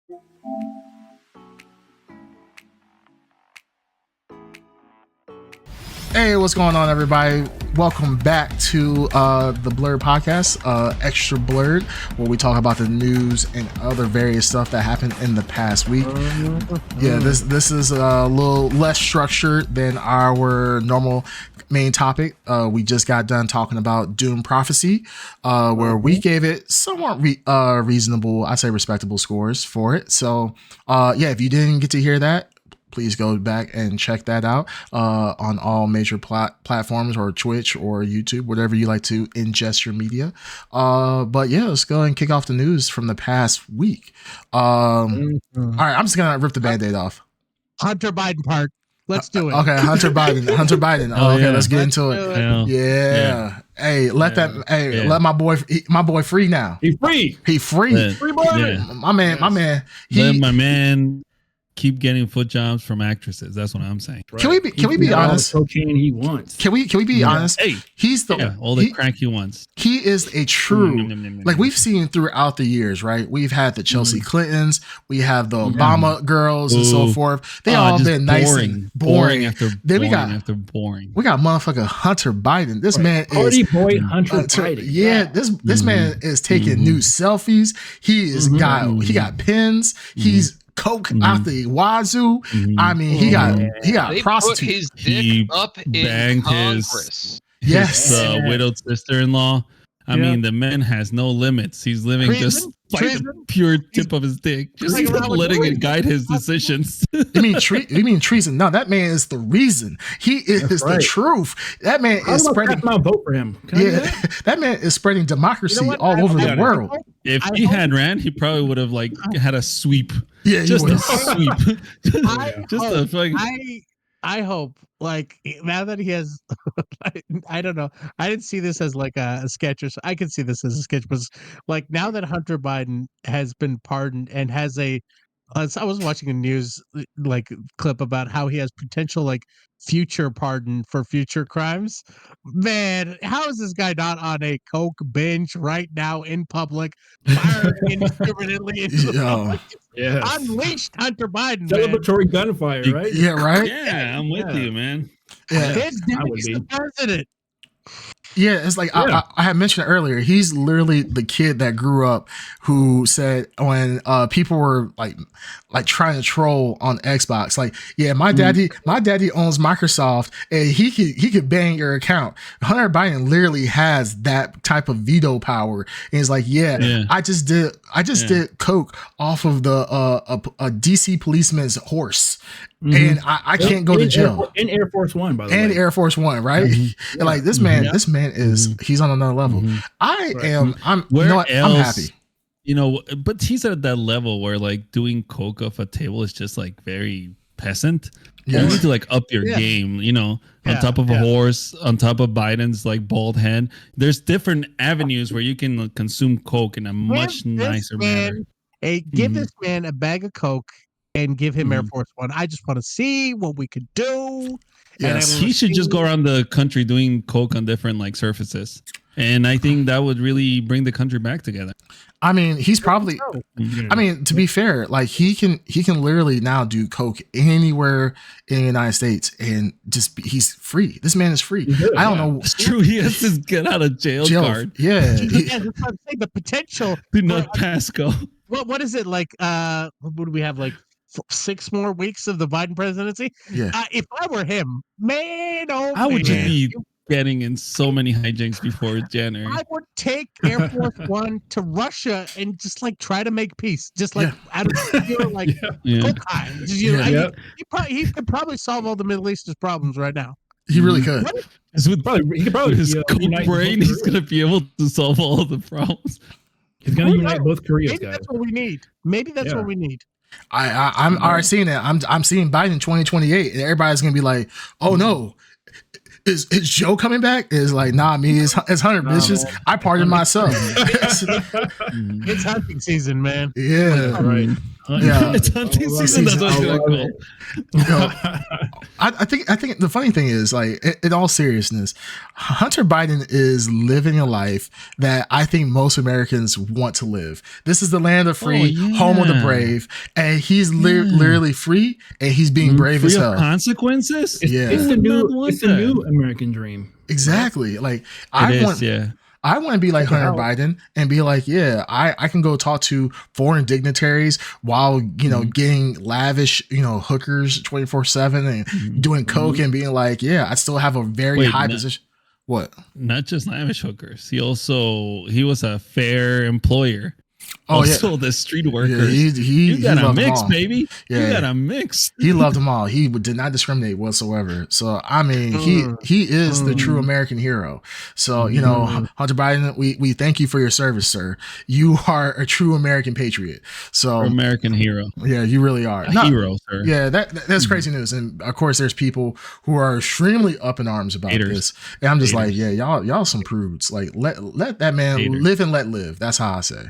Hey, what's going on, everybody? Welcome back to the Blrd podcast, ExtraBLRD, where we talk about the news and other various stuff that happened in the past week. Yeah, this is a little less structured than our normal main topic. We just got done talking about Doom Prophecy, where we gave it somewhat reasonable, I say respectable scores for it. So, yeah, if you didn't get to hear that, please go back and check that out on all major platforms, or Twitch or YouTube, whatever you like to ingest your media. But yeah, let's go and kick off the news from the past week. All right, I'm just gonna rip the Band-Aid off. Hunter Biden part. Let's do it. Okay, Hunter Biden. Oh, okay, let's get into it. Yeah. Hey, let my boy free now. He free. Free boy. Yeah. My man. Let my man keep getting foot jobs from actresses. That's what I'm saying. Right. Can we be honest? All the cocaine he wants. Can we be honest? Hey, he's all the crack he wants. He is a true, like we've seen throughout the years, right? We've had the Chelsea Clintons, we have the Obama girls and so forth. They all been nice and boring. We got motherfucking Hunter Biden. This man is party boy Hunter Biden. Yeah, this man is taking new selfies. He got pins. He's coke out the wazoo. I mean, he got prostitutes. Put his dick up in Congress. Yes, the widowed sister-in-law. I mean, the man has no limits. He's living just by the pure tip of his dick, just letting it guide his decisions. You mean treason? No, that man is the reason. He is the truth. That man is spreading. My vote for him. That man is spreading democracy all over the world. If he had ran, he probably would have had a sweep. Yeah, just a sweep. I hope, now that he has, I don't know. I didn't see this as like a sketch, or so. I could see this as a sketch, but now that Hunter Biden has been pardoned and has I was watching a news clip about how he has potential future pardon for future crimes. Man, how is this guy not on a coke binge right now in public, firing indiscriminately? Yes. Unleashed Hunter Biden. Celebratory gunfire, right? Yeah, right. Yeah, I'm with you, man. Yeah. His dad is the president. Yeah, it's like I had mentioned earlier. He's literally the kid that grew up who said when people were like trying to troll on Xbox, my daddy owns Microsoft and he could ban your account. Hunter Biden literally has that type of veto power, and he's like, I just did coke off of the a DC policeman's horse. And I can't go to jail. In Air Force One, by the way. And Air Force One, right? And this man is he's on another level. I'm happy. But he's at that level where doing coke off a table is just very peasant. You need to up your game, on top of a horse, on top of Biden's bald head. There's different avenues where you can consume coke in a much nicer manner. Give this man a bag of coke and give him Air Force One. I just want to see what we could do. Yes, he should just go around the country doing coke on different surfaces. And I think that would really bring the country back together. I mean, he's probably, to be fair, he can literally now do coke anywhere in the United States and he's free. This man is free. I don't know. It's true. He has his get out of jail card. Yeah. That's what I'm saying. The potential. Do not pass go. What is it what do we have 6 more weeks of the Biden presidency? Yeah. If I were him, man, I would just be getting in so many hijinks before January. I would take Air Force One to Russia and just try to make peace. Just out of he could probably solve all the Middle Eastern problems right now. He really could. His coke brain, he's going to be able to solve all of the problems. He's going to unite both Koreas, Maybe guys. that's what we need. Maybe that's what we need. I'm already seeing it. I'm seeing Biden 2028, and everybody's gonna be like, "Oh no, is Joe coming back?" Is nah, me, it's Hunter. Bitches, I pardoned myself. It's hunting season, man. Yeah, right. Yeah. It's hunting season. That's what it's gonna call. I think the funny thing is, like, in all seriousness, Hunter Biden is living a life that I think most Americans want to live. This is the land of free, home of the brave, and he's literally free, and he's being brave free as of hell. Consequences. It's the new American dream. Exactly. Like I want to be like Hunter Biden and be like, yeah, I can go talk to foreign dignitaries while, getting lavish, hookers 24/7 and doing coke and being like, yeah, I still have a very high position. What? Not just lavish hookers. He was a fair employer. Oh, also, the street workers. You got a mix, baby. Yeah, you got a mix. He loved them all. He did not discriminate whatsoever. So, I mean, he is the true American hero. So, Hunter Biden, we thank you for your service, sir. You are a true American patriot. So, American hero. Yeah, you really are. A hero, sir. Yeah, that's crazy news. And of course, there's people who are extremely up in arms about this. And I'm just like, yeah, y'all some prudes. Like, let that man live and let live. That's how I say.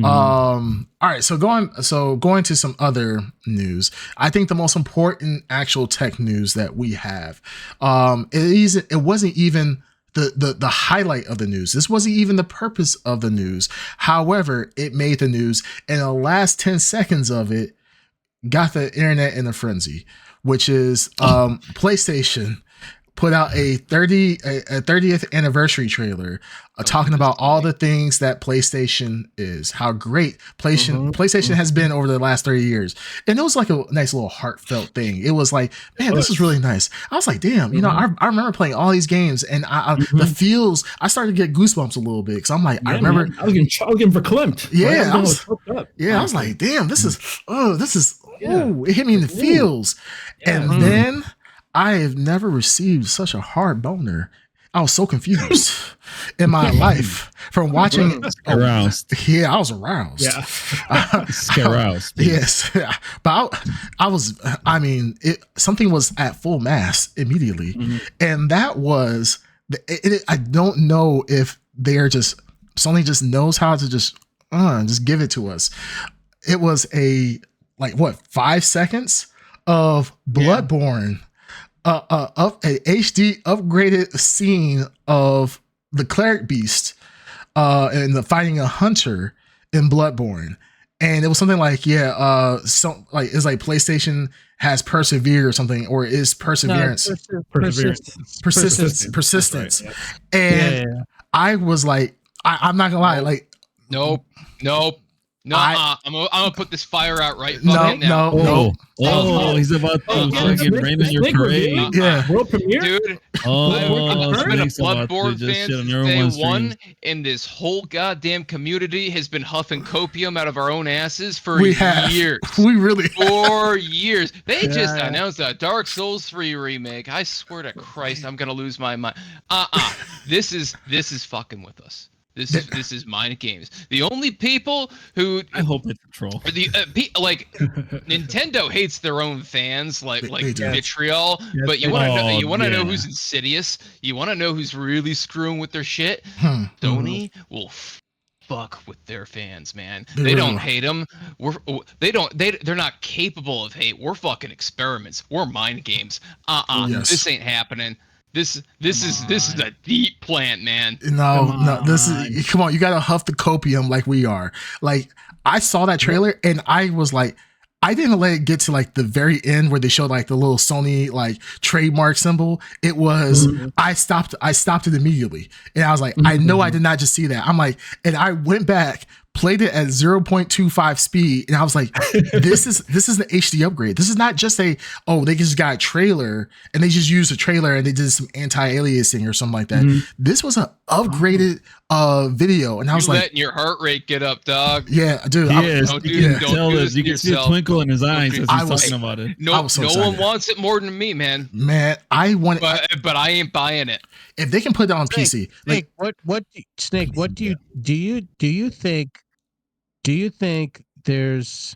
All right, so going to some other news. I think the most important actual tech news that we have, it wasn't even the highlight of the news. This wasn't even the purpose of the news. However, it made the news, and the last 10 seconds of it got the internet in a frenzy, which is PlayStation put out a 30th anniversary trailer talking about all the things that PlayStation is, how great PlayStation has been over the last 30 years. And it was like a nice little heartfelt thing. It was like, man, this is really nice. I was like, damn, I remember playing all these games, and the feels, I started to get goosebumps a little bit. Cause I'm like, I remember I was getting verklempt. Yeah. I was like, damn, this is, it hit me in the feels. And then I have never received such a hard boner. I was so confused in my life from watching. Aroused. Yeah, I was aroused. Yeah. Aroused. Yes. But something was at full mass immediately. And that was, I don't know if they're Sony just knows how to just give it to us. It was 5 seconds of Bloodborne. A HD upgraded scene of the cleric beast and the fighting a hunter in Bloodborne, and it was something like it's like PlayStation has persevered or something, or is perseverance persistence. Right, And I was like, I'm not gonna lie, like nope. No, I'm gonna put this fire out right now. No. He's about to fucking rain in your parade. Yeah, world premiere, dude. I've been a Bloodborne fan since day one, and this whole goddamn community has been huffing copium out of our own asses for years. We really 4 years. They just announced a Dark Souls 3 remake. I swear to Christ, I'm gonna lose my mind. This is fucking with us. This is mind games. The only people who I hope it's a troll. Nintendo hates their own fans like vitriol. Yes, but you want to know who's insidious. You want to know who's really screwing with their shit. Sony will fuck with their fans, man. They don't hate them. They're not capable of hate. We're fucking experiments. We're mind games. This ain't happening. This is a deep plant, man. No, this is, come on, you gotta huff the copium like we are. Like, I saw that trailer and I was like, I didn't let it get to like the very end where they showed like the little Sony like trademark symbol. It was I stopped it immediately. And I was like, I know I did not just see that. I'm like, and I went back, played it at 0.25 speed, and I was like, this is the HD upgrade. This is not just they just got a trailer and they just used a trailer and they did some anti-aliasing or something like that. This was an upgraded video, and I was like, letting your heart rate get up, dog. Yeah, dude. Don't do this you can see a twinkle in his eyes as he's talking about it. No one wants it more than me, man. Man, I want it, but I ain't buying it. If they can put it on PC, Snake, Snake, what do you think? Do you think it's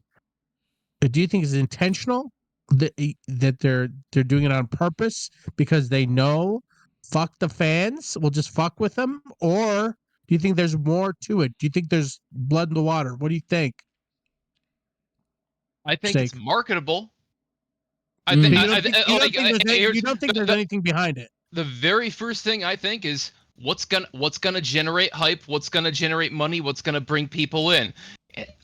intentional that they're doing it on purpose because they know fuck the fans, we'll just fuck with them? Or do you think there's more to it? Do you think there's blood in the water? What do you think? I think Steak. it's marketable. I You think. you don't think there's anything behind it. The very first thing I think is what's gonna generate hype, what's gonna generate money, what's gonna bring people in.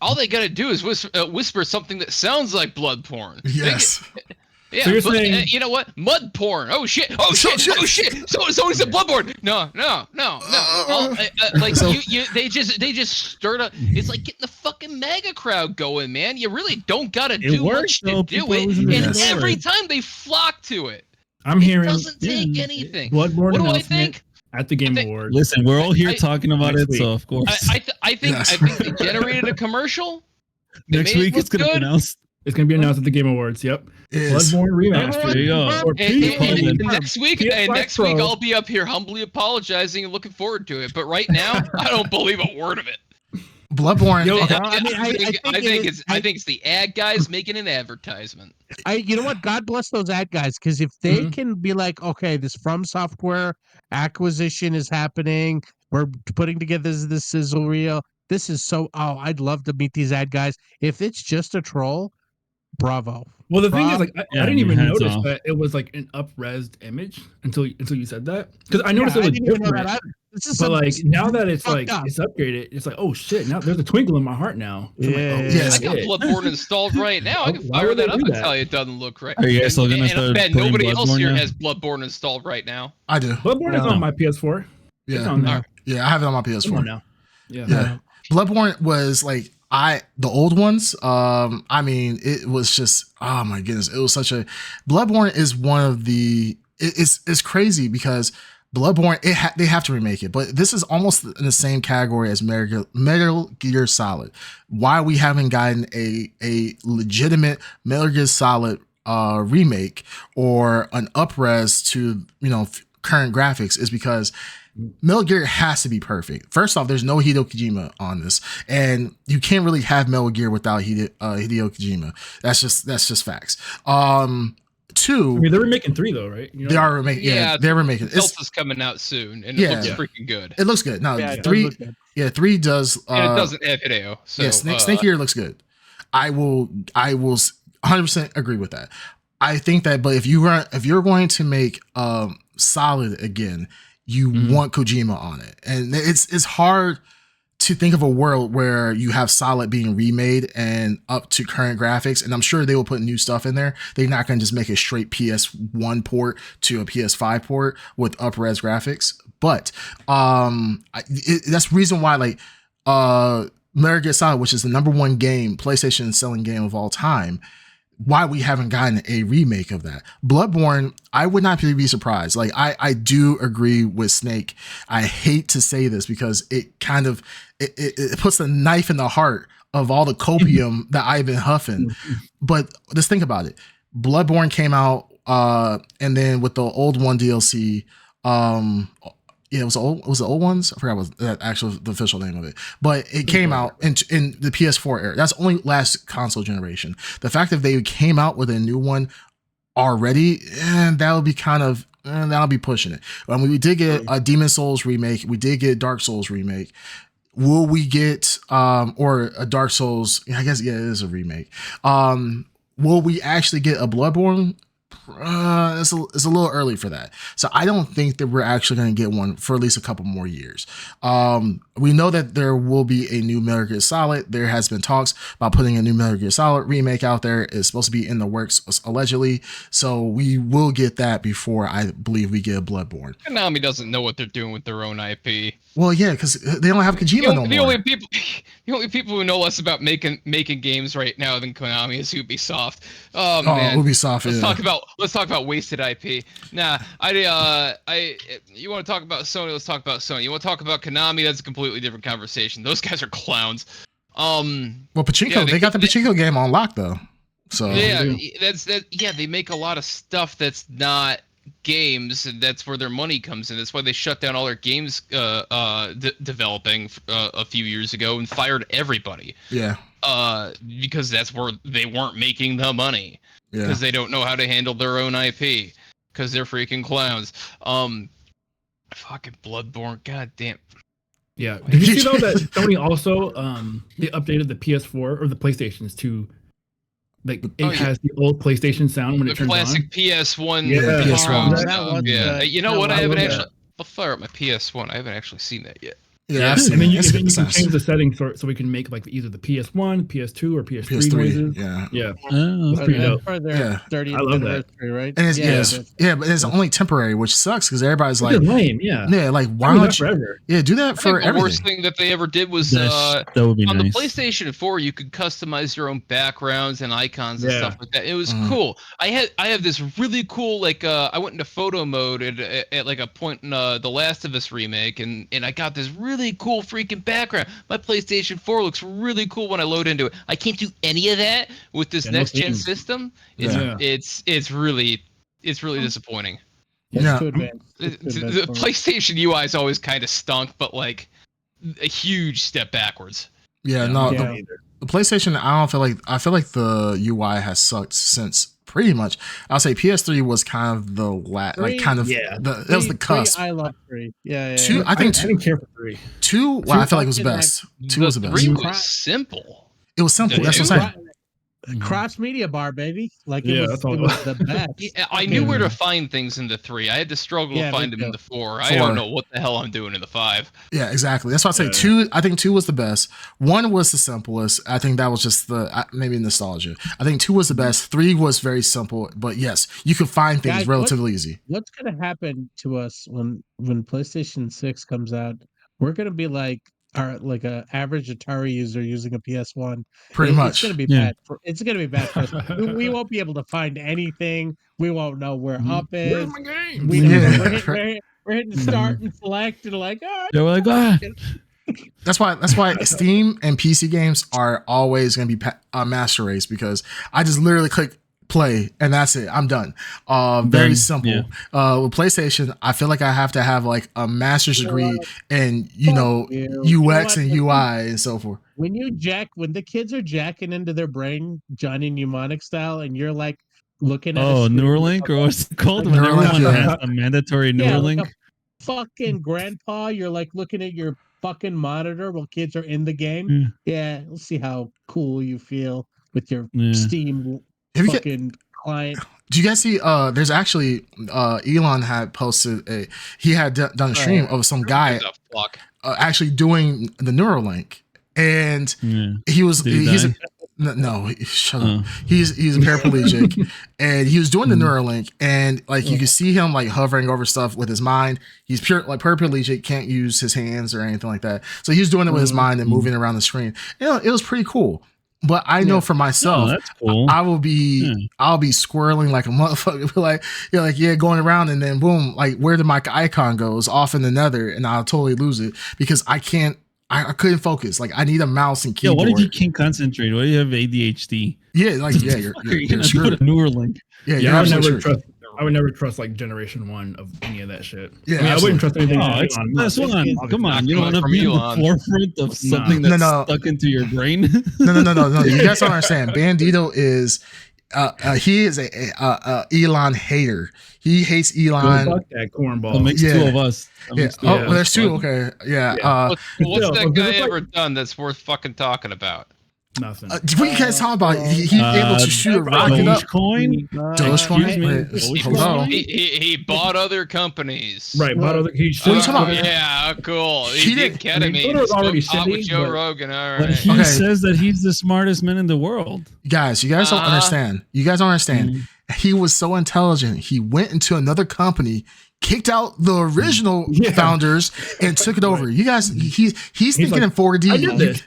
All they gotta do is whisper something that sounds like blood porn. Yes. Yeah, So you're but, saying you know what? Mud porn. Oh shit! Oh shit! Oh shit! So he's a bloodborne. No. Like they just stirred up. It's like getting the fucking mega crowd going, man. You really don't gotta do much to do it, and every time they flock to it. I'm hearing it doesn't take anything. Bloodborne what do I think? At the Game Awards. Listen, we're all here talking about it, so of course. I think they generated a commercial. Next week it's gonna be announced. It's gonna be announced at the Game Awards. Yep. Bloodborne remaster. There you go. And next week I'll be up here humbly apologizing and looking forward to it. But right now, I don't believe a word of it. Bloodborne. I think it's the ad guys making an advertisement. You know what? God bless those ad guys, because if they can be like, okay, this From Software acquisition is happening, we're putting together this sizzle reel. This is so. Oh, I'd love to meet these ad guys. If it's just a troll, bravo. Well, the thing is, like, I didn't even notice that it was like an up-resed image until you said that, because I noticed it was different. But like now that it's like it's upgraded, it's like, oh shit! Now there's a twinkle in my heart now. So I got Bloodborne installed right now. I can fire that up and tell you it doesn't look right. Are you guys still gonna start? I bet nobody else Bloodborne here now? has Bloodborne installed right now. I do. Bloodborne is on my PS4. Yeah, it's on there. Yeah, I have it on my PS4 now. Yeah. Bloodborne was like the old ones. I mean, it was just, oh my goodness, it was such a. Bloodborne is one of the. It's crazy because Bloodborne, they have to remake it, but this is almost in the same category as Metal Gear Solid. Why we haven't gotten a legitimate Metal Gear Solid remake or an up-res to current graphics is because Metal Gear has to be perfect. First off, there's no Hideo Kojima on this, and you can't really have Metal Gear without Hideo Kojima. That's just facts. Two, I mean, they're remaking 3 though, right? They are remaking. Yeah, they're remaking. It's coming out soon, and it looks freaking good. It looks good. No, 3. Yeah, 3 does. And it doesn't have Hideo. So, Snake Eater looks good. I will 100% agree with that. I think that, but if you're going to make Solid again, you want Kojima on it, and it's hard to think of a world where you have Solid being remade and up to current graphics, and I'm sure they will put new stuff in there. They're not going to just make a straight PS1 port to a PS5 port with up-res graphics, but that's the reason why, like, Metal Gear Solid, which is the #1 game, PlayStation selling game of all time, why we haven't gotten a remake of that. Bloodborne, I would not be surprised. Like, I do agree with Snake. I hate to say this because it kind of it puts a knife in the heart of all the copium that I've been huffing. But just think about it. Bloodborne came out, and then with the old one DLC, it was the old ones. I forgot what the official name of it, but it came out in the PS4 era. That's only last console generation. The fact that they came out with a new one already, and that would be that'll be pushing it. We did get a Demon Souls remake. We did get Dark Souls remake. Will we get or a Dark Souls? I guess it is a remake. Will we actually get a Bloodborne? It's a little early for that. So I don't think that we're actually going to get one for at least a couple more years. We know that there will be a new Metal Gear Solid. There has been talks about putting a new Metal Gear Solid remake out there. It's supposed to be in the works, allegedly. So we will get that before I believe we get a Bloodborne. Konami doesn't know what they're doing with their own IP. Well, yeah, because they don't have Kojima no more. The only people who know less about making games right now than Konami is Ubisoft. Oh man, Ubisoft. Let's talk about wasted IP. Nah, you want to talk about Sony? Let's talk about Sony. You want to talk about Konami? That's a completely different conversation. Those guys are clowns. Well, Pachinko, they got the Pachinko game on lock though. So they make a lot of stuff that's not games, and that's where their money comes in. That's why they shut down all their games developing a few years ago and fired everybody. Yeah. Because that's where they weren't making the money. Yeah. Because they don't know how to handle their own IP. Because they're freaking clowns. Fucking Bloodborne. God damn. Yeah. Did you see though that Sony also they updated the PS4 or the PlayStations to like it has the old PlayStation sound when it turns on. The classic PS1. Yeah, PS1. Yeah. You know what? I haven't actually. I'll fire up my PS1. I haven't actually seen that yet. Yeah, and then you can change the settings so we can make like either the PS1, PS2, or PS3 noises. Yeah. Oh, that's pretty dope. For their 30th anniversary, right? And it's, but it's only temporary, which sucks because everybody's like, lame, yeah, like why don't you? Forever. Yeah, do that for everything. The worst thing that they ever did was that would be on nice. the PlayStation 4. You could customize your own backgrounds and icons and stuff like that. It was cool. I have this really cool like I went into photo mode at like a point in the Last of Us remake, and I got this really cool freaking background. My PlayStation 4 looks really cool when I load into it. I can't do any of that with this next gen system. It's really disappointing. Yeah. The PlayStation UI has always kind of stunk, but like a huge step backwards. Yeah, the PlayStation, I feel like the UI has sucked since pretty much. I'll say PS3 was kind of the that was the cusp. I love 3. Yeah. 2, I didn't care for 3. 2, well, I feel like it was the best. 2 was the best. 3 was simple. It was simple. That's what I'm saying. Cross media bar, baby. Like it was the best. I knew where to find things in the 3. I had to struggle to find them in the 4. I don't know what the hell I'm doing in the 5. Yeah, exactly. That's why I say 2. I think 2 was the best. 1 was the simplest. I think that was just the maybe nostalgia. I think 2 was the best. 3 was very simple, but yes, you could find things relatively easy. What's gonna happen to us when PlayStation 6 comes out? We're gonna be like a average Atari user using a PS1. Pretty much. It's gonna be bad. It's gonna be bad for us. We won't be able to find anything. We won't know where up is. Where's my game? We're hitting start and select and like, we're like, That's why Steam and PC games are always going to be a master race, because I just literally click play and that's it. I'm done. Very simple. Yeah. With PlayStation, I feel like I have to have like a master's degree in UX and UI and so forth. When the kids are jacking into their brain Johnny Mnemonic style, and you're like looking at Neuralink, or what's it called? When everyone has a mandatory Neuralink. Like fucking grandpa, you're like looking at your fucking monitor while kids are in the game. We'll see how cool you feel with your Steam client. Do you guys see there's actually Elon had posted he had done a stream of some guy actually doing the Neuralink, and shut up. He's a paraplegic and he was doing the Neuralink, and like you could see him like hovering over stuff with his mind. He's paraplegic, can't use his hands or anything like that, so he was doing it with his mind and moving around the screen. It was pretty cool. But I know for myself, that's cool. I'll be squirreling like a motherfucker, going around, and then boom, like where did my icon goes off in the nether, and I'll totally lose it because I couldn't focus. Like I need a mouse and keyboard. What if you can't concentrate? What if you have ADHD? Yeah, like you're screwed. Neuralink. I would never trust like generation 1 of any of that shit. Yeah, I wouldn't trust anything. Come on, you don't want to be in the forefront of something that's stuck into your brain. No. You guys don't understand. Bandito is he is a Elon hater. He hates Elon. Fuck that cornball. It makes 2 of us. There's 2. Okay. Yeah. What's that guy ever done that's worth fucking talking about? Nothing. What are you guys talking about? He's able to shoot a rocket up. Dogecoin? Hello. He bought other companies. Right. Bought other. What are you talking about? Yeah, cool. He did ketamine. With Joe Rogan. All right. But he says that he's the smartest man in the world. Guys, you guys don't understand. He was so intelligent. He went into another company, kicked out the original founders, and took it over. You guys, he's thinking like, in 4D. I did this.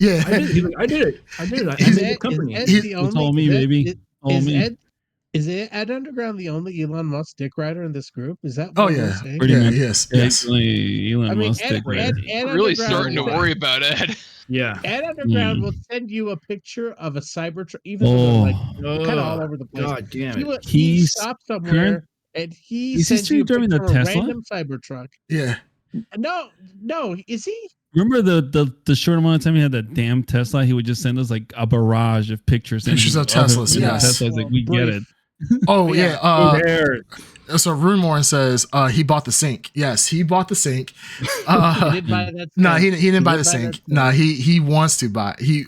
Yeah, I did it. I made the company. It's all me, baby. Is Ed Underground the only Elon Musk dick rider in this group? Is that? What you're saying? Pretty much. Yes. Elon Musk dick rider. I'm really starting to worry about Ed. Yeah. Ed Underground will send you a picture of a Cybertruck, even though they're like kind of all over the place. God damn it. He stopped somewhere and he sends you a picture of a random Cybertruck. Yeah. No. Is he? Remember the short amount of time he had that damn Tesla? He would just send us like a barrage of pictures of Teslas. Yes. Teslas, like we get it. Oh yeah. So rumor says he bought the sink. Yes, he bought the sink. He didn't buy that. No, he didn't buy the sink. No, he wants to buy. He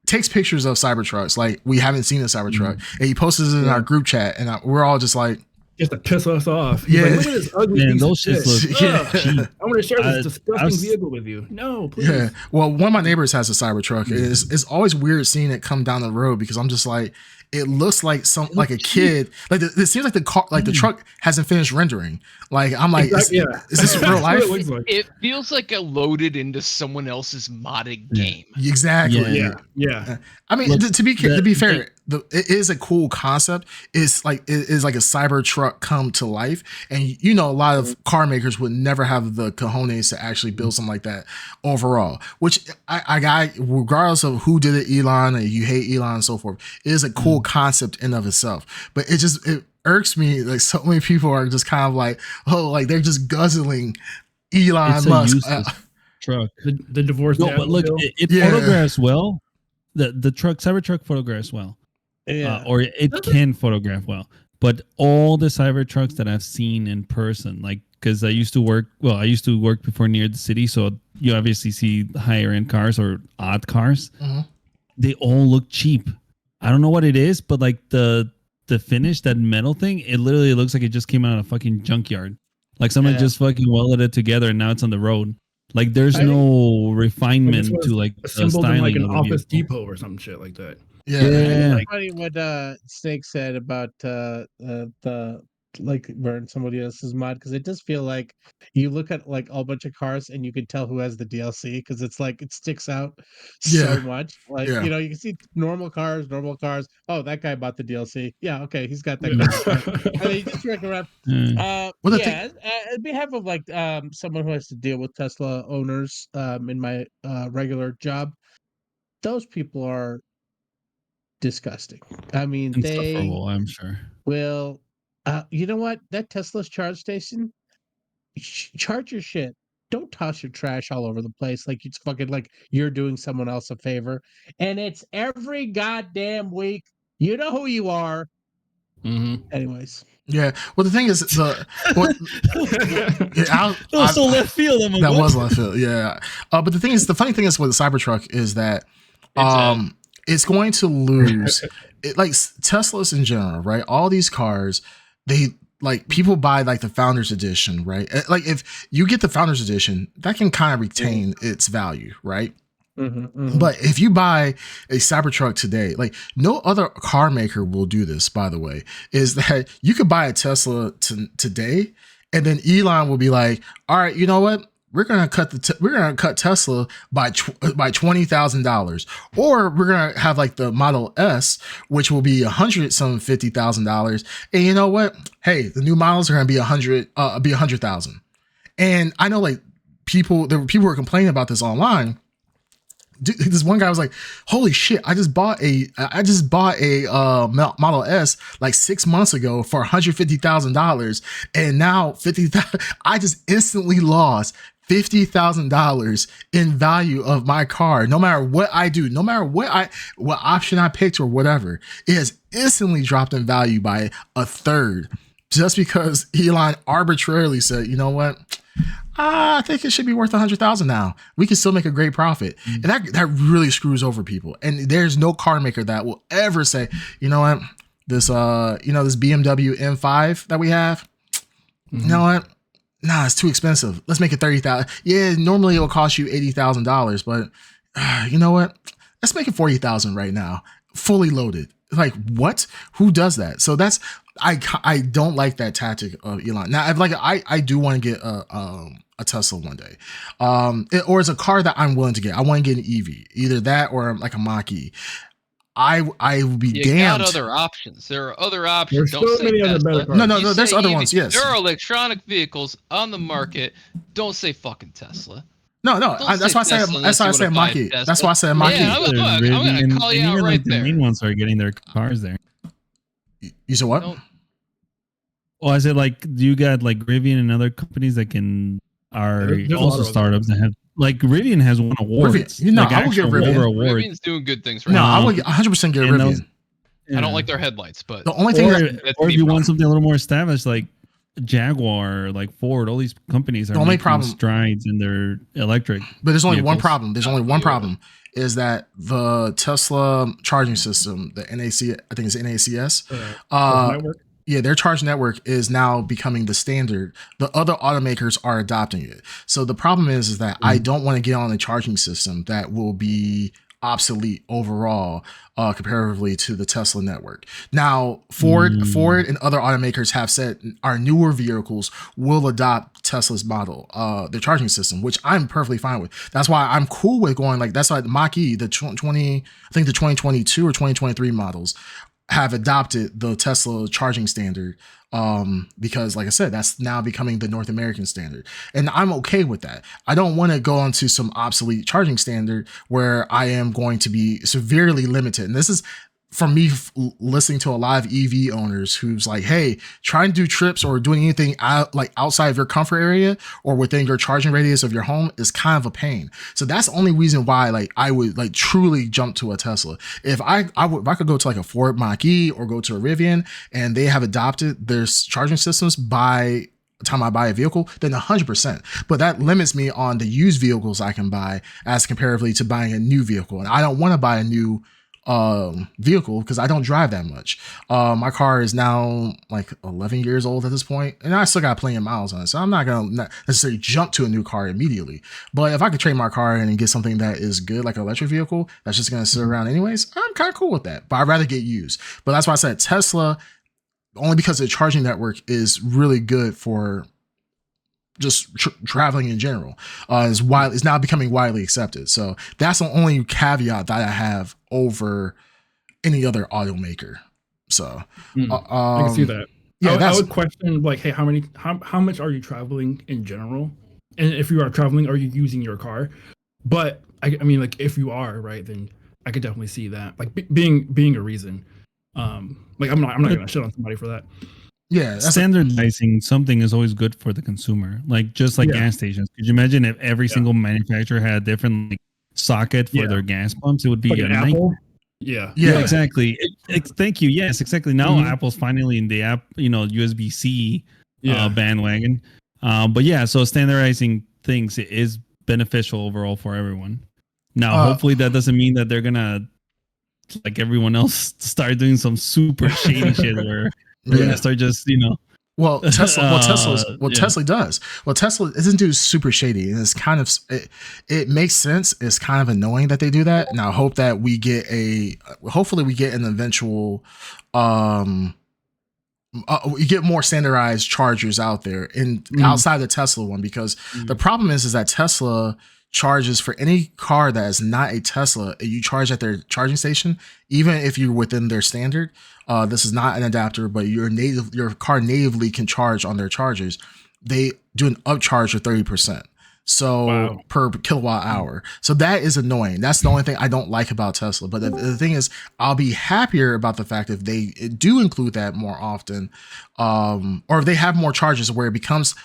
takes pictures of Cybertrucks. Like, we haven't seen a Cybertruck, and he posts it in our group chat, and we're all just like, just to piss us off. Yeah, like, look at this ugly piece those shits look cheap. I want to share this disgusting vehicle with you. No, please. Yeah. Well, one of my neighbors has a Cybertruck. It's always weird seeing it come down the road because I'm just like, it looks like like a kid. Like it seems like the car, like the truck hasn't finished rendering. Like I'm like, is this real life? It feels like it loaded into someone else's modded game. Exactly. Yeah. I mean, to be fair, it is a cool concept. It's like it is like a Cybertruck come to life, and a lot of car makers would never have the cojones to actually build something like that overall. Which I got, regardless of who did it, Elon, and you hate Elon and so forth, it is a cool concept in of itself. But it irks me like so many people are just kind of like, oh, like they're just guzzling Elon Musk truck. The divorce. No, but look, it photographs well. The Cybertruck photographs well. Yeah. Or it can photograph well. But all the Cybertrucks that I've seen in person, like, because I used to work before near the city, so you obviously see higher end cars or odd cars. Mm-hmm. They all look cheap. I don't know what it is, but like the finish, that metal thing, it literally looks like it just came out of a fucking junkyard. Like someone just fucking welded it together and now it's on the road. Like there's no refinement to like the styling, like an of the Office vehicle. Depot or some shit like that. Yeah. It's funny what Snake said about the like burn somebody else's mod, because it does feel like you look at like a bunch of cars and you can tell who has the DLC because it's like it sticks out so much. Like you can see normal cars. Oh, that guy bought the DLC. Yeah, okay, he's got that car. And then you just check around. On behalf of like someone who has to deal with Tesla owners in my regular job, those people are disgusting. I mean, insufferable, I'm sure. Will, you know what? That Tesla's charge station, charge your shit. Don't toss your trash all over the place like it's fucking like you're doing someone else a favor. And it's every goddamn week. You know who you are. Mm-hmm. Anyways. Yeah. Well, the thing is, left field. That was left field. Yeah. But the funny thing is with the Cybertruck is that it's going to lose like Teslas in general, right? All these cars, they like people buy like the Founders Edition, right? Like if you get the Founders Edition, that can kind of retain its value, right? Mm-hmm. But if you buy a Cybertruck today, like no other car maker will do this, by the way, is that you could buy a Tesla today, and then Elon will be like, all right, you know what? We're gonna cut Tesla by $20,000, or we're gonna have like the Model S, which will be $150,000. And you know what? Hey, the new models are gonna be $100,000. And I know like people were complaining about this online. Dude, this one guy was like, "Holy shit! I just bought a Model S like 6 months ago for $150,000, and now I just instantly lost $50,000 in value of my car. No matter what I do, no matter what option I picked or whatever, it has instantly dropped in value by a third, just because Elon arbitrarily said, you know what? I think it should be worth $100,000 now. We can still make a great profit." And that really screws over people. And there's no car maker that will ever say, you know what, this BMW M5 that we have, you know what? Nah, it's too expensive. Let's make it $30,000. Yeah, normally it will cost you $80,000, but you know what? Let's make it $40,000 right now, fully loaded. Like what? Who does that? So that's I don't like that tactic of Elon. Now, I do want to get a Tesla one day, or it's a car that I'm willing to get. I want to get an EV, either that or like a Mach-E. I would be damned. Got other options. There are other options. There's so many other better cars. No. There's other ones. Yes, there are electronic vehicles on the market. Don't say fucking Tesla. No. That's why I said Mach-E. That's why I said Mach-E. Yeah, I'm gonna call you out right there. The main ones are getting their cars there. You said what? Well, I said like, do you got like Rivian and other companies that are also startups that have like Rivian has won awards. I will give Rivian. Rivian's doing good things right now. I would 100% get Rivian. I don't like their headlights, but the only thing, or if you want something a little more established, like Jaguar, like Ford, all these companies are making strides in their electric. But there's only one problem. There's only one problem. is that the Tesla charging system, the NAC, I think it's NACS, yeah, their charge network is now becoming the standard. The other automakers are adopting it. So the problem is that I don't want to get on a charging system that will be obsolete overall comparatively to the Tesla network. Now, Ford and other automakers have said our newer vehicles will adopt Tesla's model, their charging system, which I'm perfectly fine with. That's why I'm cool with going like that's why the Mach-E, the 2022 or 2023 models have adopted the Tesla charging standard because, like I said, that's now becoming the North American standard. And I'm okay with that. I don't want to go onto some obsolete charging standard where I am going to be severely limited. And this is from me listening to a lot of EV owners who's like, hey, trying to do trips or doing anything outside of your comfort area or within your charging radius of your home is kind of a pain. So that's the only reason why I would truly jump to a Tesla. If I could go to a Ford Mach-E or go to a Rivian and they have adopted their charging systems by the time I buy a vehicle, then 100%. But that limits me on the used vehicles I can buy as comparatively to buying a new vehicle. And I don't want to buy a new vehicle because I don't drive that much. My car is now 11 years old at this point, and I still got plenty of miles on it, so I'm not gonna necessarily jump to a new car immediately. But if I could trade my car in and get something that is good, like an electric vehicle that's just gonna sit around anyways, I'm kind of cool with that. But I'd rather get used. But that's why I said Tesla, only because the charging network is really good for just traveling in general, is now becoming widely accepted. So that's the only caveat that I have over any other automaker. So I can see that. Yeah, I would question hey, how much are you traveling in general? And if you are traveling, are you using your car? But I mean, if you are, right, then I could definitely see that being a reason. I'm not gonna shit on somebody for that. Yeah, standardizing something is always good for the consumer. Just like gas stations. Could you imagine if every single manufacturer had a different socket for their gas pumps? It would be a Apple. Yeah, exactly. Thank you. Yes, exactly. Now Apple's finally in the app, USB-C bandwagon. But yeah, so standardizing things is beneficial overall for everyone. Now, hopefully that doesn't mean that they're gonna, like everyone else, start doing some super shady shit where we're gonna start just, Well, Tesla does. Well, Tesla isn't do super shady, and it's kind of it makes sense. It's kind of annoying that they do that. Now, hope that hopefully we get an eventual, we get more standardized chargers out there outside the Tesla one, because the problem is that Tesla charges for any car that is not a Tesla. You charge at their charging station, even if you're within their standard. This is not an adapter, but your car natively can charge on their chargers. They do an upcharge of 30%. So per kilowatt hour. So that is annoying. That's the only thing I don't like about Tesla. But the thing is, I'll be happier about the fact if they do include that more often, or if they have more charges where it becomes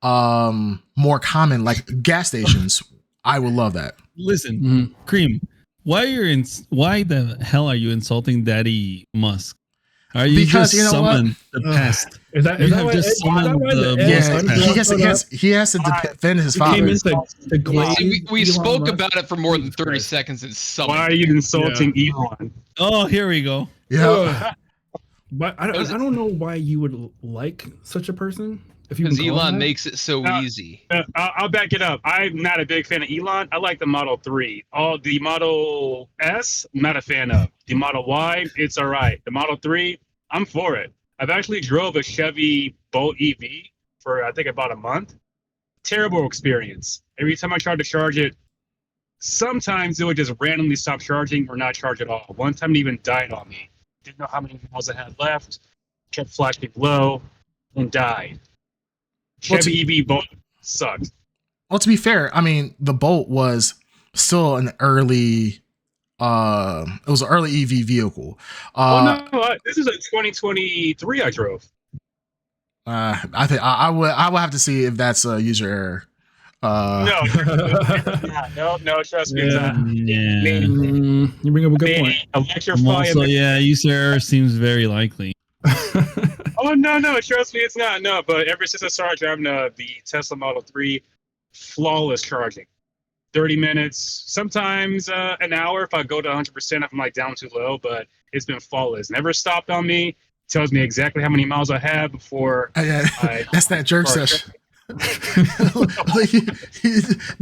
more common, like gas stations. I would love that. Listen, Cream, why the hell are you insulting Daddy Musk? Are you because just summoned the pest? Is that just summoned the he has to defend his father. We spoke about it for more than 30 seconds and why are you insulting Elon? Oh, here we go. Yeah. But I don't know why you would like such a person. Because Elon makes it so easy. I'll back it up. I'm not a big fan of Elon. I like the Model 3. The Model S, I'm not a fan of. The Model Y, it's all right. The Model 3, I'm for it. I've actually drove a Chevy Bolt EV for, I think, about a month. Terrible experience. Every time I tried to charge it, sometimes it would just randomly stop charging or not charge at all. One time it even died on me. Didn't know how many miles I had left. Kept flashing low and died. Chevy EV Bolt sucked. Well, to be fair, I mean, the Bolt was still an early, it was an early EV vehicle. This is a 2023 I drove. I think I would have to see if that's a user error. No, trust me. You bring up a good point. Electrify. Also, user error seems very likely. Oh, no, trust me, it's not. No, but ever since I started driving the Tesla Model 3, flawless charging. 30 minutes, sometimes an hour if I go to 100% if I'm like down too low, but it's been flawless. Never stopped on me. Tells me exactly how many miles I have before that's that jerk session. Like,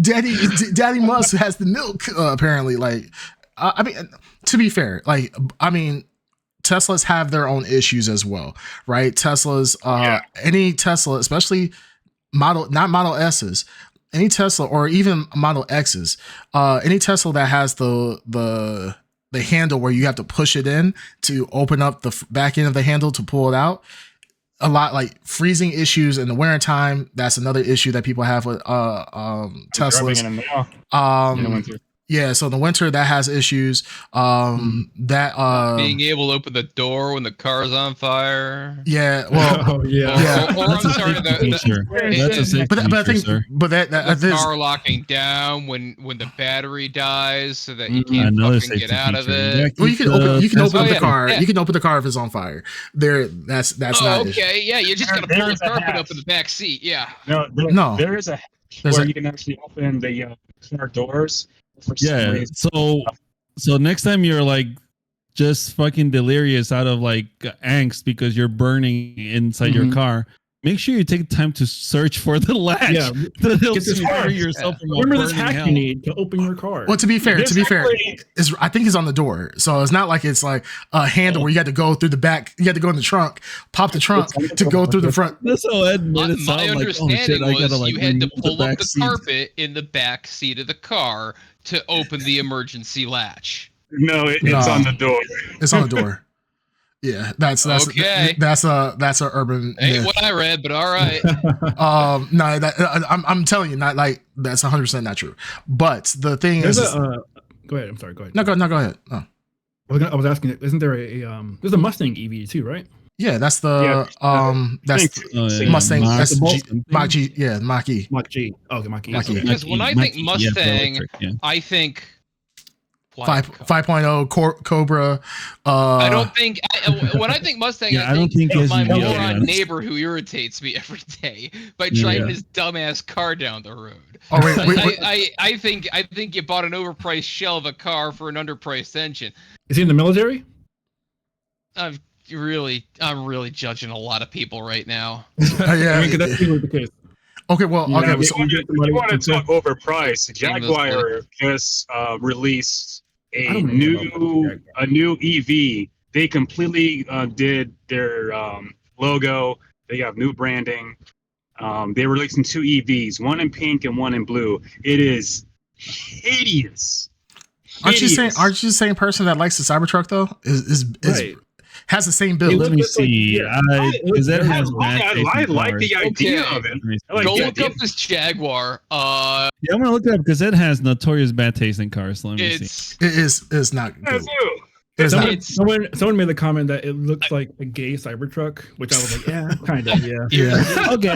Daddy Musk has the milk, apparently. Like, I mean, to be fair, like, I mean, Teslas have their own issues as well, right? Teslas, any Tesla, especially not Model S's, any Tesla or even Model X's, any Tesla that has the handle where you have to push it in to open up the back end of the handle to pull it out. A lot like freezing issues in the winter time. That's another issue that people have with Teslas. In the winter. Yeah, so in the winter that has issues. That being able to open the door when the car's on fire. Yeah, well, or I'm sorry, that's a safety feature, I think, but the car locking down when the battery dies, so that you can't fucking get out of it. Well, you can open the car. You can open the car if it's on fire. That's not. Okay, yeah, you're just gonna pull the carpet up in the back seat. Yeah. No, there is a where you can actually open the car doors. Yeah, so next time you're like just fucking delirious out of like angst because you're burning inside your car, make sure you take time to search for the latch. Yeah, yourself from remember this hack you need to open your car. Well, to be fair, I think it's on the door, so it's not like it's like a handle where you got to go through the back. You got to go in the trunk, pop the trunk to go through the front. That's how Ed made it my understanding was you had to pull up the carpet in the back seat of the car to open the emergency latch. No, it's on the door. It's on the door. Yeah, that's okay. That's a urban. Ain't myth. What I read, but all right. No, I'm telling you, not like that's 100% not true. But the thing is, go ahead. I'm sorry. Go ahead. No, go ahead. Oh. I was asking, isn't there there's a Mustang EV too, right? Yeah, that's the Mustang. That's Mach G. Yeah, Mach E. Mach G. Okay, Mach E. Because when I think Mustang, I think 5.0 Cobra. I don't think when I think Mustang, I don't think my moron neighbor who irritates me every day by driving his dumbass car down the road. Oh wait. I think you bought an overpriced shell of a car for an underpriced engine. Is he in the military? I'm really judging a lot of people right now. Yeah, I mean, that's the case. Okay, well, you want to talk overpriced? Jaguar just released a new EV. They completely did their logo. They have new branding. They're releasing two EVs, one in pink and one in blue. It is hideous. Aren't you the same person that likes the Cybertruck though? Is right. Has the same build. Let me see. I like the idea of it. Go look up this Jaguar. Yeah, I'm gonna look it up because it has notorious bad taste in cars. So let me see. It's not good. Someone made the comment that it looks like a gay Cybertruck, which I was like, yeah, kind of, yeah. Okay,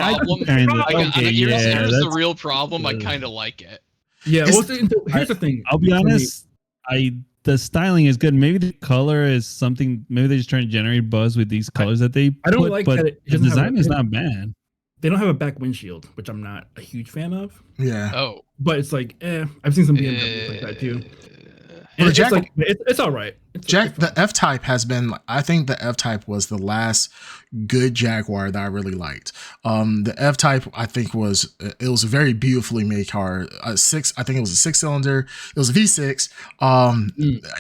here's the real problem. I kind of like it. Yeah. Well, here's the thing. I'll be honest. The styling is good. Maybe the color is something. Maybe they're just trying to generate buzz with these colors that they. I don't like but that. The design is not bad. They don't have a back windshield, which I'm not a huge fan of. Yeah. Oh. But it's like, I've seen some BMWs like that too. And it's all right. The F-Type has been. I think the F-Type was the last good Jaguar that I really liked. The F-Type, I think, was a very beautifully made car. I think it was a 6-cylinder. It was a V6.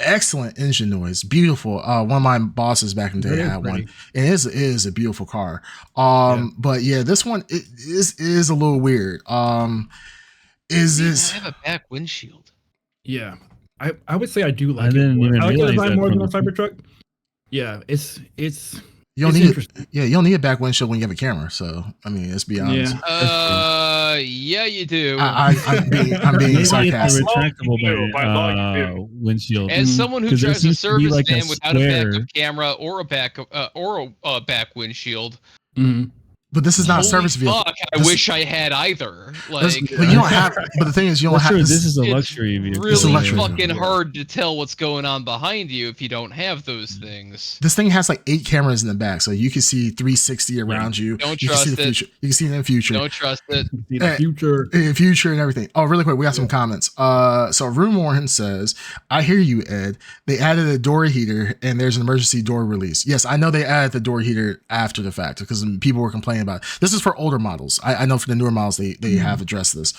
Excellent engine noise, beautiful. One of my bosses back in the day had one, and it is a beautiful car. But yeah, this one is a little weird. Is this have a back windshield? Yeah. I would say I do like it. I like the design more than a Cybertruck. Yeah, it's you don't need a back windshield when you have a camera. So I mean, let's be honest. Yeah, you do. I'm being sarcastic. Retractable windshield. As someone who drives a service van without a backup camera or a back windshield, But this is not a service vehicle. Fuck, I wish I had either. Like, but you don't have. But the thing is, you don't have. This is a luxury vehicle. It's really luxury fucking hard to tell what's going on behind you if you don't have those things. This thing has like 8 cameras in the back, so you can see 360 around you. Don't you trust can see the it. Future. You can see it in the future. Don't trust it. Future and everything. Oh, really quick, we got some comments. So Room Warren says, "I hear you, Ed. They added a door heater, and there's an emergency door release. Yes, I know they added the door heater after the fact because people were complaining about it. This is for older models. I know for the newer models they have addressed this,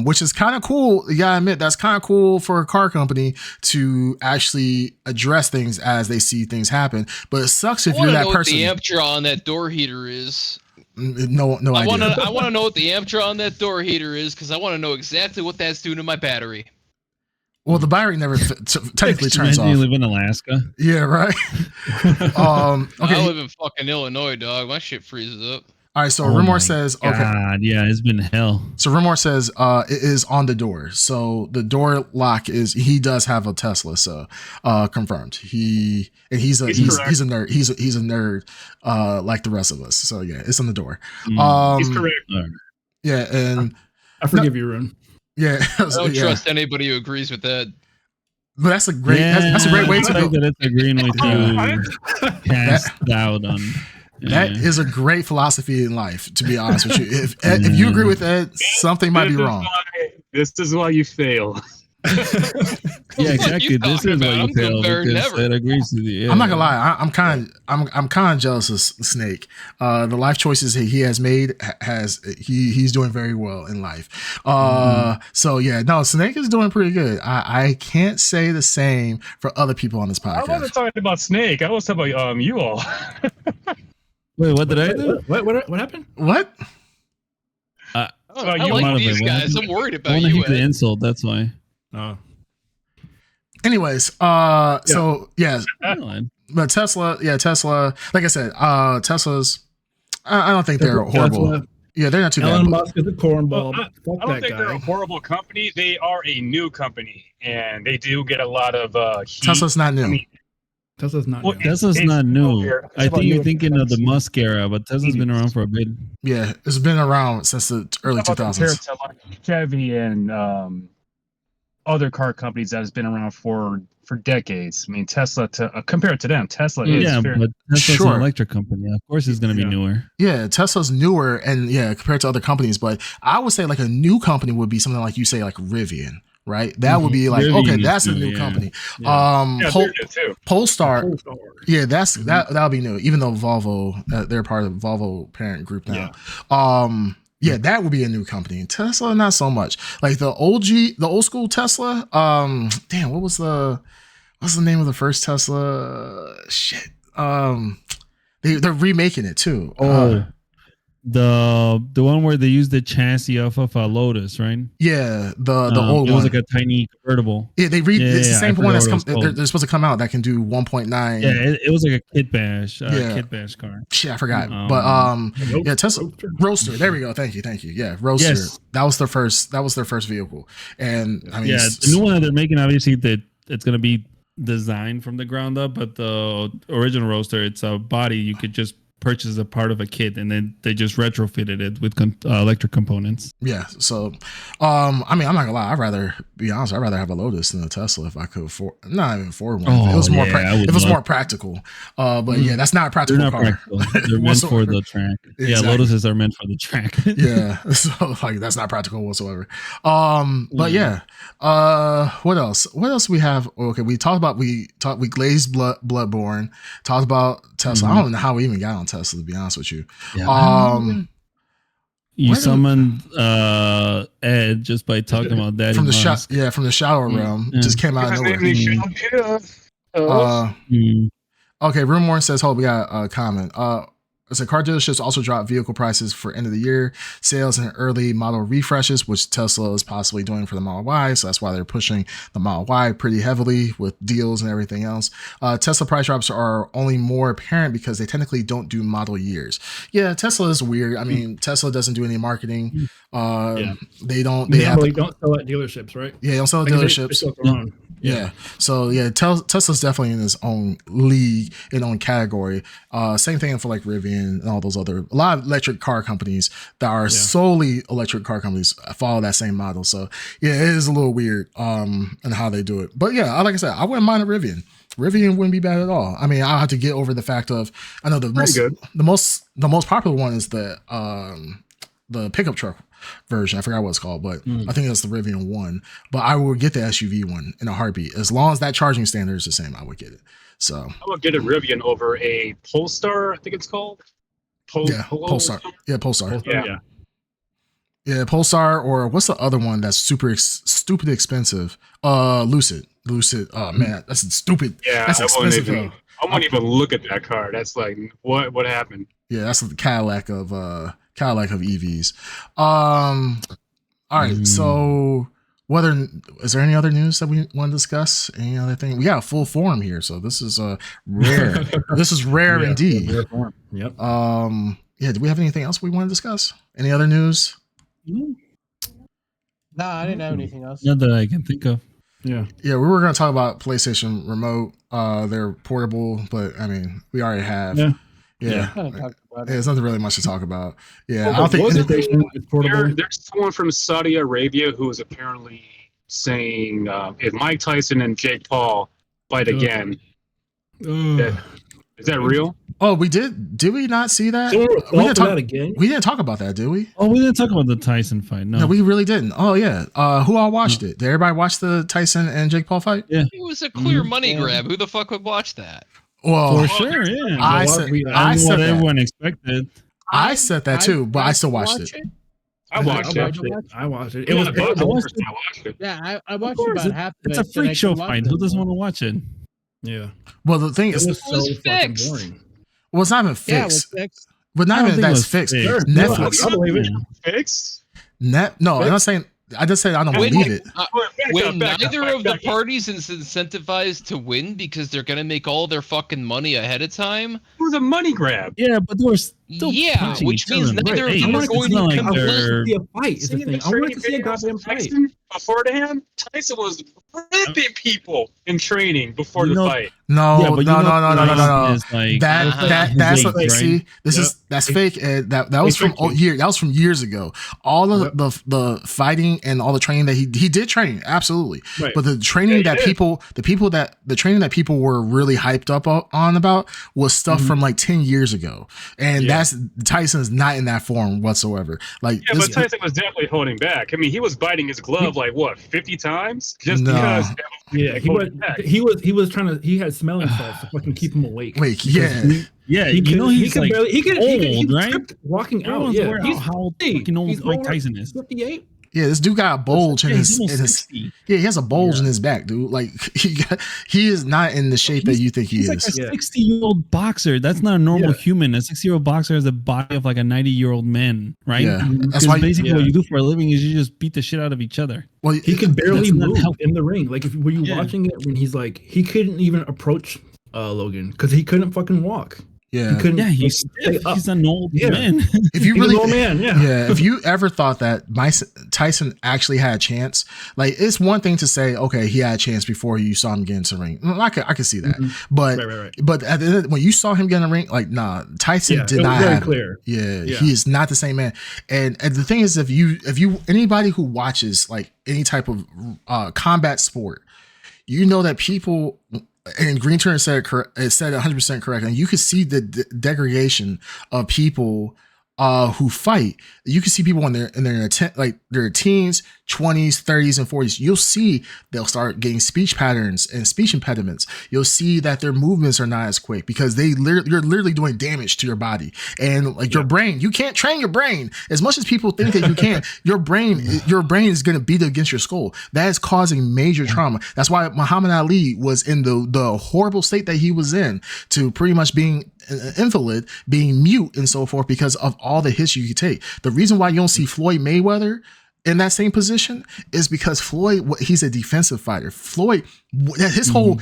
which is kind of cool. You gotta admit that's kind of cool for a car company to actually address things as they see things happen. But it sucks if you're that person. What the amp draw on that door heater is. No idea. I want to know what the amp draw on that door heater is because I want to know exactly what that's doing to my battery. Well, the battery never technically turns off. You live in Alaska. Yeah, right. Okay. I live in fucking Illinois, dog. My shit freezes up. All right, so Rumor says, okay. God, yeah, it's been hell. So Rumor says it is on the door. So the door lock he does have a Tesla, so confirmed. He's a nerd. He's a nerd like the rest of us. So yeah, it's on the door. He's correct. Yeah, and I forgive you, Rune. Yeah. I don't trust anybody who agrees with that. But that's a great that's a great way to go. That it's agreeing with you. Cast doubt on. That is a great philosophy in life, to be honest with you. If you agree with Ed, something might be wrong. This is why you fail. Yeah, exactly. This is why you fail because Ed agrees with you. Yeah. I'm not gonna lie. I'm kind of jealous of Snake. The life choices he has made he's doing very well in life. So yeah, no, Snake is doing pretty good. I can't say the same for other people on this podcast. I wasn't talking about Snake. I was talking about you all. Wait, what did I do? What happened? What? I like these guys. I'm worried about you. The insult. That's why. Oh. Anyways, so yeah, but Tesla, like I said, Tesla's. I don't think they're horrible. Tesla. Yeah, they're not too bad. Elon Musk is a cornball. I don't think they're a horrible company. They are a new company, and they do get a lot of heat. Tesla's not new. Tesla's not new. Tesla's not new. I think you're thinking of the Musk era, but Tesla's been around for a bit. Yeah, it's been around since the early 2000s. Compared to like Chevy and other car companies that has been around for decades. I mean, Tesla compared to them, Tesla is but Tesla's an electric company. Of course, it's going to be newer. Yeah, Tesla's newer, and compared to other companies. But I would say like a new company would be something like you say like Rivian. Right, that would be like Rivian, okay, that's a new company. Polestar, that'll be new. Even though Volvo, they're part of the Volvo parent group now. That would be a new company. Tesla, not so much. Like the old school Tesla. What's the name of the first Tesla? Shit. They're remaking it too. The one where they used the chassis off of a Lotus, right? Yeah, the old one. It was like a tiny convertible. Yeah, it's the same one that's they're supposed to come out that can do 1.9. Yeah, it was like a kit bash car. Shit, I forgot. But Tesla Roadster. There we go. Thank you. Yeah, Roadster. Yes. That was their first vehicle. And I mean, the new one that they're making, obviously, that it's gonna be designed from the ground up, but the original Roadster, it's a body you could just purchase a part of a kit, and then they just retrofitted it with electric components. Yeah. So, I mean, I'm not gonna lie. I'd rather have a Lotus than a Tesla if I could afford. Not even afford one. If it was more. If it was more practical. But yeah, that's not a practical They're not car. Practical. They're meant for the track. Exactly. Yeah, Lotuses are meant for the track. Yeah. So like that's not practical whatsoever. But yeah. What else? What else we have? Okay, we glazed Bloodborne. Talked about Tesla. I don't know how we even got on Tesla, to be honest with you. Yeah. You summoned Ed just by talking about that from the shower realm. Just came out of nowhere. Okay, Rumor says, we got a comment. So car dealerships also drop vehicle prices for end of the year sales and early model refreshes, which Tesla is possibly doing for the Model Y. So that's why they're pushing the Model Y pretty heavily with deals and everything else. Tesla price drops are only more apparent because they technically don't do model years. Yeah, Tesla is weird. I mean, Tesla doesn't do any marketing. They don't. They don't sell at dealerships, right? Yeah, they don't sell at dealerships. Yeah. So yeah, Tesla's definitely in its own league, in own category. Same thing for like Rivian and all those a lot of electric car companies that are solely electric car companies follow that same model. So yeah, it is a little weird and how they do it. But yeah, like I said, I wouldn't mind a Rivian. Rivian wouldn't be bad at all. I mean, I'll have to get over the fact of I know the most popular one is the pickup truck version. I forgot what it's called, but I think it's the Rivian 1. But I would get the SUV one in a heartbeat. As long as that charging standard is the same, I would get it. So I would get a Rivian over a Polestar, I think it's called. Polestar. Yeah, Polestar. Yeah, Polestar, or what's the other one that's stupid expensive? Lucid. Oh man, that's stupid. Yeah, that's expensive. I won't even look at that car. That's like what happened? Yeah, that's the Cadillac of EVs. All right, so is there any other news that we want to discuss? Any other thing? We got a full forum here, so this is rare. This is rare indeed. Rare forum. Yep. Yeah. Do we have anything else we want to discuss? Any other news? No, I didn't have anything else. Not that I can think of. Yeah, we were going to talk about PlayStation Remote. They're portable, but I mean, we already have. Yeah. There's nothing really much to talk about. Yeah, I don't think it's portable. There's someone from Saudi Arabia who is apparently saying if Mike Tyson and Jake Paul fight again, is that real? Oh, we did. Did we not see that? We didn't talk about that, did we? Oh, we didn't talk about the Tyson fight. No, we really didn't. Oh, yeah. Who all watched it? Did everybody watch the Tyson and Jake Paul fight? Yeah. It was a clear money grab. Who the fuck would watch that? Well, for sure, yeah. I said what everyone expected. I said that too, but I still watched it. I watched it. It was good. I watched it. Yeah, I watched about half of it. It's a freak show fight. Who doesn't want to watch it? Yeah. Well, the thing is, it was fixed. Boring. Well, it's not even fixed. Yeah, it was fixed. But not even that's fixed. Netflix. I believe it. Fixed? No, I'm not saying. I just said I don't believe it. When neither of the parties is incentivized to win because they're gonna make all their fucking money ahead of time. It was a money grab. Yeah, but there was still which means neither of them are going to compete. A fight is the thing. I wanted to see a goddamn fight. Beforehand, Tyson was ripping people in training before the fight. No. Like, that's fake, see. That's fake. That was from years. That was from years ago. All of the fighting and all the training that he did train, absolutely. Right. But the training that people were really hyped up on about was stuff from like 10 years ago, and Tyson's not in that form whatsoever. Like, but Tyson was definitely holding back. I mean, he was biting his glove like what 50 times just because. Yeah, he was trying to. He had smelling salts to fucking keep him awake. Wait, he's like old, right? Walking out. Yeah, how old Mike Tyson is. 58. Yeah, this dude got a bulge in his. He has a bulge in his back, dude. Like he is not in the shape that you think he is. He's like a 60-year-old boxer. That's not a normal human. A 60-year-old boxer has a body of like a 90-year-old man, right? Yeah, that's why basically what you do for a living is you just beat the shit out of each other. Well, he can barely move in the ring. Like were you watching it when he's like he couldn't even approach Logan because he couldn't fucking walk. Yeah, he's an old man. If you really, old man, if you ever thought that Tyson actually had a chance, like it's one thing to say, okay, he had a chance before you saw him get into the ring. I could see that, but but at the end, when you saw him get in the ring, like Tyson did not have. Clear. He is not the same man. And the thing is, if you anybody who watches like any type of combat sport, you know that people. And Green Turner said 100% correct, and you could see the degradation of people who fight. You can see people when they're in their teens, 20s, 30s, and 40s. You'll see they'll start getting speech patterns and speech impediments. You'll see that their movements are not as quick because you're literally doing damage to your body and like your brain. You can't train your brain as much as people think that you can. Your brain is going to beat against your skull. That is causing major trauma. That's why Muhammad Ali was in the horrible state that he was in, to pretty much being an invalid, being mute and so forth, because of all the hits you could take. The reason why you don't see Floyd Mayweather in that same position is because Floyd, he's a defensive fighter. Floyd, his whole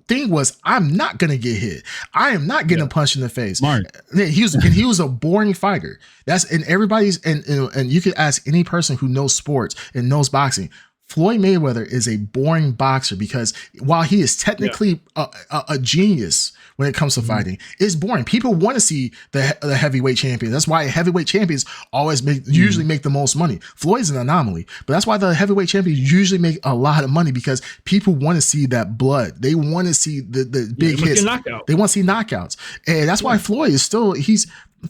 thing was, I'm not gonna get hit. I am not getting punched in the face. Smart. He was a boring fighter. That's and everybody's and you could ask any person who knows sports and knows boxing. Floyd Mayweather is a boring boxer because while he is technically a genius when it comes to fighting, it's boring. People want to see the heavyweight champion. That's why heavyweight champions always usually make the most money. Floyd's an anomaly, but that's why the heavyweight champions usually make a lot of money because people want to see that blood. They want to see the big hits. They want to see knockouts, and that's why Floyd is still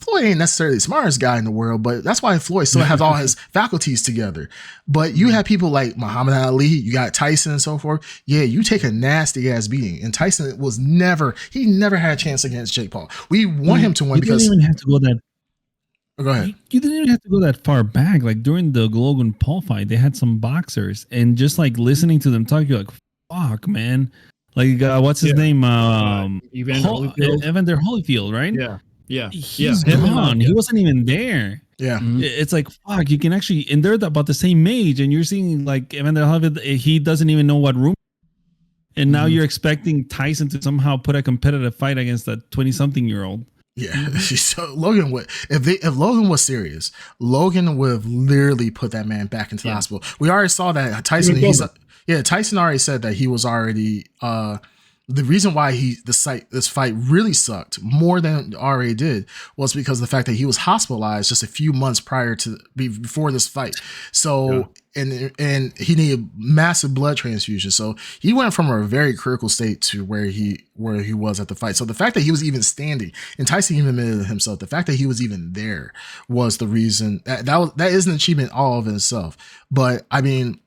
Floyd ain't necessarily the smartest guy in the world, but that's why Floyd still has all his faculties together. But you have people like Muhammad Ali, you got Tyson and so forth. Yeah, you take a nasty ass beating. And Tyson never had a chance against Jake Paul. We want him to win because you didn't even have to go that. Go ahead. You didn't even have to go that far back. Like during the Logan Paul fight, they had some boxers, and just like listening to them talk, you're like, "Fuck, man!" Like, what's his name? Evander Holyfield, right? Yeah. He's gone. He wasn't even there. Yeah. It's like, fuck, you can actually, and they're about the same age, and you're seeing like Evander Holyfield, he doesn't even know what room. And now you're expecting Tyson to somehow put a competitive fight against a 20-something-year-old. Yeah. So Logan would, if Logan was serious, Logan would have literally put that man back into the hospital. We already saw that Tyson. Tyson already said that he was already. The reason why this fight really sucked more than it already did was because of the fact that he was hospitalized just a few months before this fight. So and he needed massive blood transfusion. So he went from a very critical state to where he was at the fight. So the fact that he was even standing, and Tyson even admitted it himself, the fact that he was even there was the reason that is an achievement all of itself. But I mean,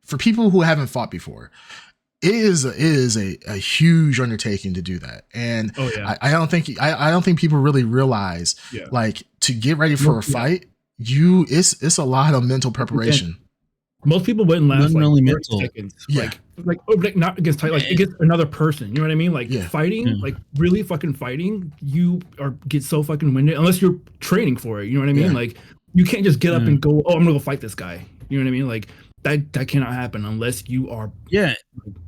for people who haven't fought before, it is a huge undertaking to do that, and I don't think people really realize like to get ready for a fight, it's a lot of mental preparation. Most people wouldn't last like 30 seconds. Like not against against another person. You know what I mean? Like fighting, like really fucking fighting, you get so fucking winded unless you're training for it. You know what I mean? Like you can't just get up and go, oh, I'm gonna go fight this guy. You know what I mean? Like that cannot happen unless you are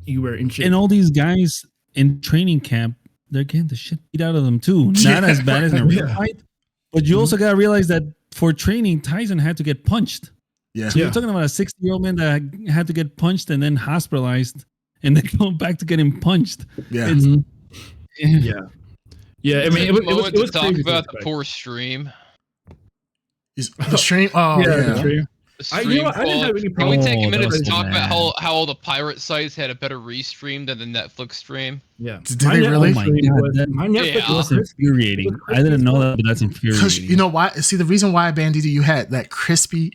you were in shape. And all these guys in training camp, they're getting the shit beat out of them too. Not as bad as in a real fight, but you also gotta realize that for training, Tyson had to get punched. Yeah. So you're talking about a 60-year-old man that had to get punched and then hospitalized and then go back to get him punched. Yeah. I mean, it was to talk about the poor stream. The stream. Oh the stream. I didn't have any problem. Can we take a minute to talk about how all the pirate sites had a better restream than the Netflix stream? Yeah. Did they really? Oh my God, my Netflix was infuriating. I didn't know that, but that's infuriating. You know why? See, the reason why, Bandito, you had that crispy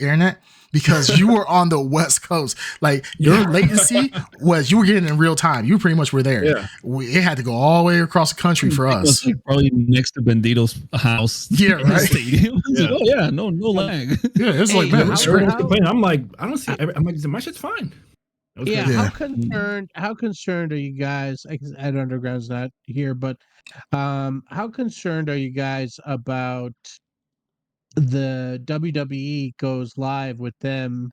internet, because you were on the West Coast. Like your latency was, you were getting it in real time. You pretty much were there. Yeah. It had to go all the way across the country for us. It was like probably next to Bandito's house. Yeah, right. Stadium. Like, oh yeah, no lag. Yeah, it's like, man, it's great. I'm like, I don't see. I'm like, my shit's fine. How concerned are you guys? Ed Underground's not here, but how concerned are you guys about the WWE goes live with them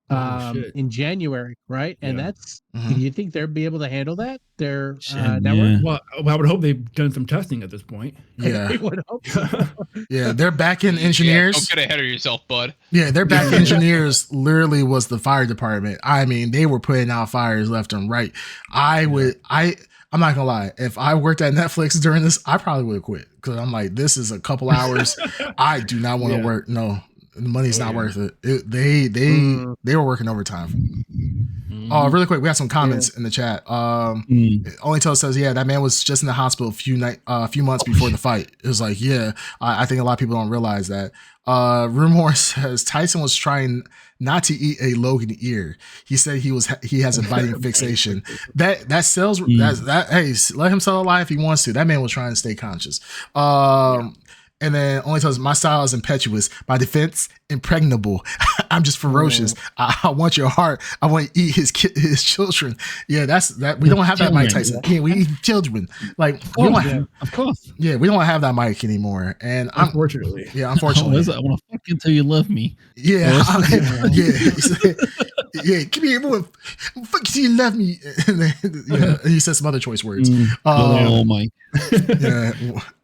in January, right? And that's, do you think they'll be able to handle that? Their network? Well, I would hope they've done some testing at this point. Yeah. I would hope so. Yeah, their back-end engineers. Don't get ahead of yourself, bud. Yeah, their back engineers literally was the fire department. I mean, they were putting out fires left and right. I'm not gonna lie. If I worked at Netflix during this, I probably would have quit because I'm like, this is a couple hours. I do not want to work. No, the money's not worth it. They were working overtime. Oh, really quick, we have some comments in the chat. Only Tell says, that man was just in the hospital a few months before the fight. It was like, I think a lot of people don't realize that. Rumor says Tyson was trying not to eat a Logan ear. He said he has a biting fixation. That sells. Hey, let him sell a lie if he wants to. That man was trying to stay conscious. And then Only Tells, my style is impetuous. My defense, impregnable. I'm just ferocious. I want your heart. I want to eat his children. Yeah, that's that. We don't have that Mike Tyson. Yeah, we eat children. Like, of course. Yeah, we don't have that Mike anymore. And unfortunately. Unfortunately. I want to fuck until you love me. Yeah. Yeah, give me a moment. Fuck until you love me. And then, he said some other choice words. Oh my. Yeah.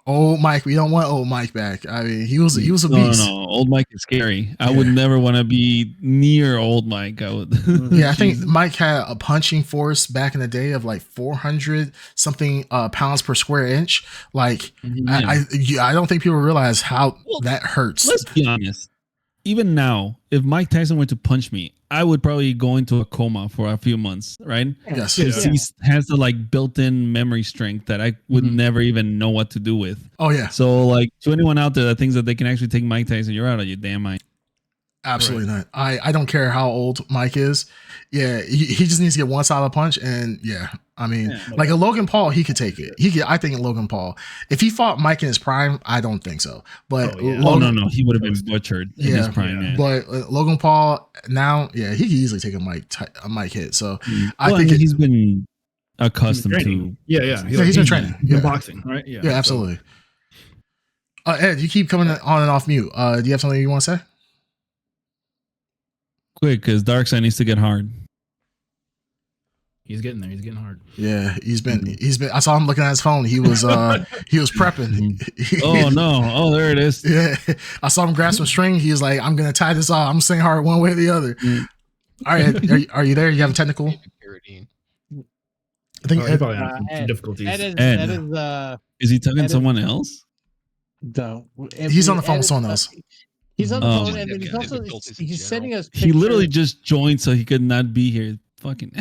Old Mike, we don't want old Mike back. I mean, he was a beast. No, old Mike is scary. I would never want to be near old Mike. I would. Yeah, I think Mike had a punching force back in the day of like 400 something pounds per square inch. Like, I don't think people realize how that hurts. Let's be honest. Even now, if Mike Tyson were to punch me, I would probably go into a coma for a few months, right? Yes. Because he has the like built-in memory strength that I would never even know what to do with. Oh yeah. So like to anyone out there that thinks that they can actually take Mike Tyson, you're out of your damn mind. Absolutely not. I don't care how old Mike is. Yeah, he just needs to get one solid punch, and I mean, like a Logan Paul, he could take it. I think Logan Paul, if he fought Mike in his prime, I don't think so. But no, he would have been butchered in his prime. Yeah. But Logan Paul now, he could easily take a Mike hit. So I think he's been accustomed to. He's been training. Boxing, right? Yeah, absolutely. Ed, you keep coming on and off mute. Do you have something you want to say? Quick, because Darkseid needs to get hard. He's getting there. He's getting hard. Yeah, he's been. I saw him looking at his phone. He was prepping. Oh no! Oh, there it is. Yeah, I saw him grab some string. He was like, "I'm gonna tie this off. I'm saying hard one way or the other." All right, are you there? You have a technical? I think Ed probably has some difficulties. Is he talking to someone else? No, he's on the phone with someone else. He's on the phone, and then he's sending us pictures. He literally just joined so he could not be here. Fucking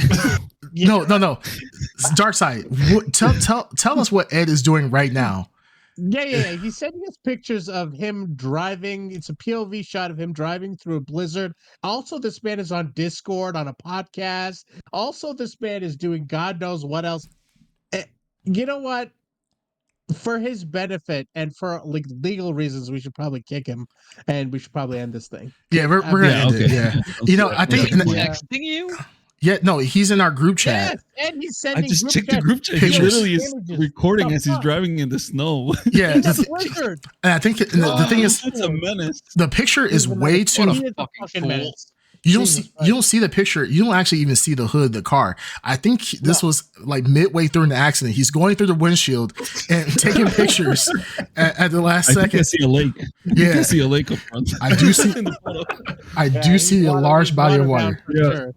no. Darkseid, tell us what Ed is doing right now. Yeah. He's sending us pictures of him driving. It's a POV shot of him driving through a blizzard. Also, this man is on Discord on a podcast. Also, this man is doing God knows what else. You know what? For his benefit and for like legal reasons, we should probably kick him, and we should probably end this thing. Yeah, we're gonna end it. Yeah, you know, I think texting you. Yeah, no, he's in our group chat. Yes, and he's sending. I just checked the group chat. He literally is recording as he's driving in the snow. Yeah, and I think the thing is, it's a menace. The picture is way too. You don't see the picture. You don't actually even see the hood of the car. I think this was like midway through the accident. He's going through the windshield and taking pictures at the last second. I see a lake. Yeah, you can see a lake up front. I do see a large body of water. Yeah.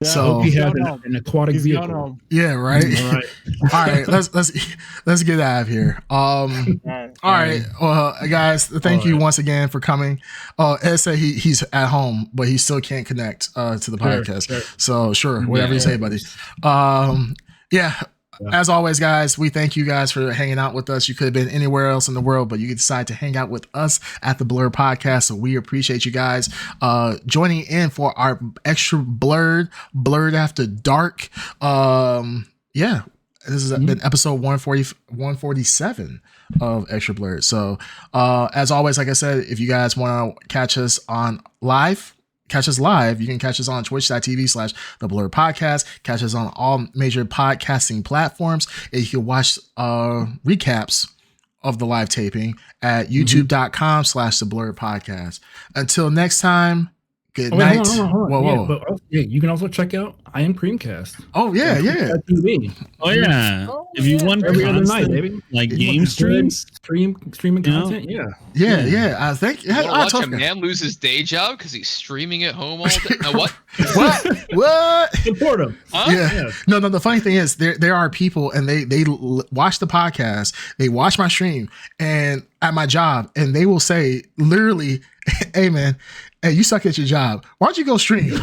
Yeah, so he had an aquatic vehicle. Yeah, right. All right, let's get out of here. All right, well, guys, thank you once again for coming. Ed said he's at home, but he still can't connect to the podcast. So sure, whatever you say, buddy. As always, guys, we thank you guys for hanging out with us. You could have been anywhere else in the world, but you decided to hang out with us at the Blrd podcast. So we appreciate you guys joining in for our extra Blrd After Dark. This has been episode 147 of Extra Blrd. So as always, like I said, if you guys want to catch us live, you can catch us on twitch.tv/the Blrd podcast. Catch us on all major podcasting platforms, and you can watch recaps of the live taping at youtube.com/the Blrd podcast. Until next time, good night. Whoa. You can also check out I Am Creamcast. Oh yeah. TV. Oh yeah. If you want every other night, baby. Like game streams, streaming content. Yeah. I think watch a man lose his day job because he's streaming at home all day. What? What? Support him. Huh? Yeah. No. The funny thing is, there are people, and they watch the podcast, they watch my stream, and at my job, and they will say literally, "Hey man, hey, you suck at your job. Why don't you go stream?"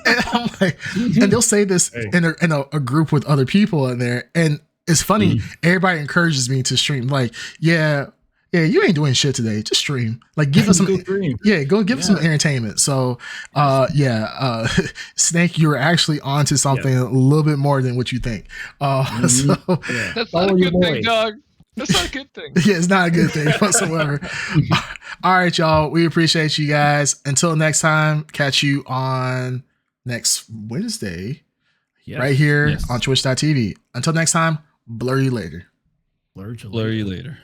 And I'm like, and they'll say this in a group with other people in there, and it's funny. Everybody encourages me to stream. Like, yeah, you ain't doing shit today. Just stream. Like, give us some. Go give us some entertainment. So, Snake, you're actually onto something a little bit more than what you think. That's not a good thing, dog. That's not a good thing. Yeah, it's not a good thing whatsoever. All right, y'all. We appreciate you guys. Until next time, catch you on next Wednesday, right here on twitch.tv. Until next time, blur you later. Blur you later.